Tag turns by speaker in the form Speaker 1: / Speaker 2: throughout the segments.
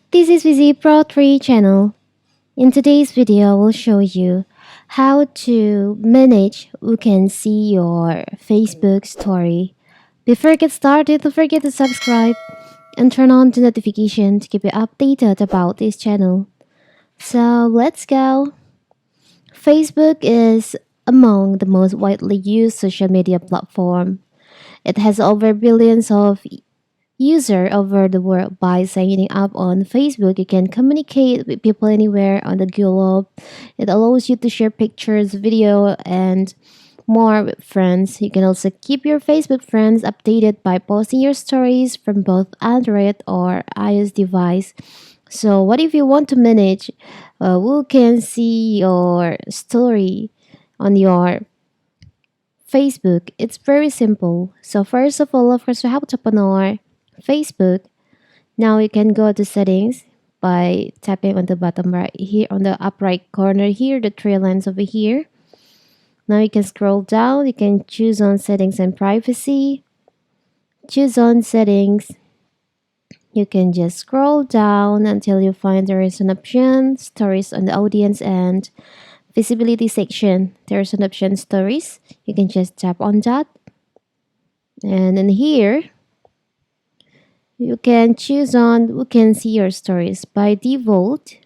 Speaker 1: This is Vizi Pro 3 channel. In today's video, I will show you how to manage who can see your Facebook story. Before we get started, don't forget to subscribe and turn on the notification to keep you updated about this channel. So let's go. Facebook is among the most widely used social media platform. It has over billions of user over the world. By signing up on Facebook, you can communicate with people anywhere on the globe. It allows you to share pictures, video, and more with friends. You can also keep your Facebook friends updated by posting your stories from both Android or iOS device. So what if you want to manage who can see your story on your Facebook? It's very simple. So first of all, of course, we have to open our Facebook. Now you can go to settings by tapping on the bottom right here, on the up right corner here, the three lines over here. Now you can scroll down. You can choose on settings and privacy. Choose on settings. You can just scroll down until you find there is an option, stories on the audience and visibility section. There's an option, stories. You can just tap on that. And in here, you can choose on who can see your stories. By default,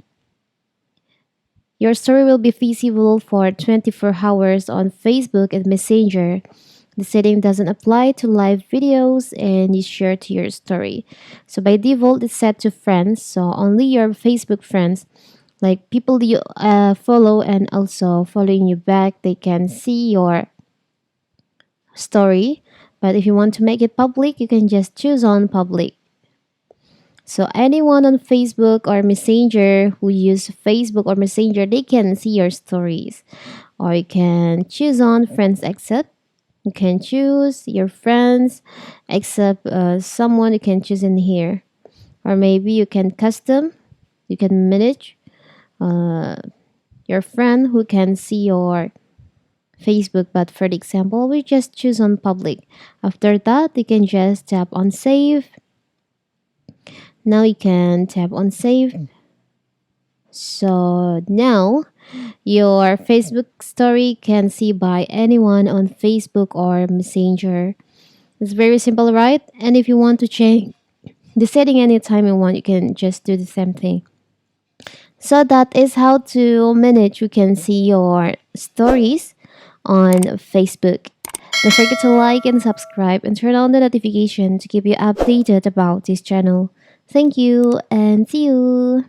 Speaker 1: your story will be visible for 24 hours on Facebook and Messenger. The setting doesn't apply to live videos and you share to your story. So by default, it's set to friends. So only your Facebook friends, like people you follow and also following you back, they can see your story. But if you want to make it public, you can just choose on public. So anyone on Facebook or Messenger who use Facebook or Messenger, they can see your stories. Or you can choose on friends accept. You can choose your friends except someone you can choose in here. Or maybe you can custom. You can manage your friend who can see your Facebook. But for the example, we just choose on public. After that, you can just tap on save. Now you can tap on save. So now your Facebook story can see by anyone on Facebook or Messenger. It's very simple, right? And if you want to change the setting anytime you want, you can just do the same thing. So that is how to manage. You can see your stories on Facebook. Don't forget to like and subscribe and turn on the notification to keep you updated about this channel. Thank you and see you.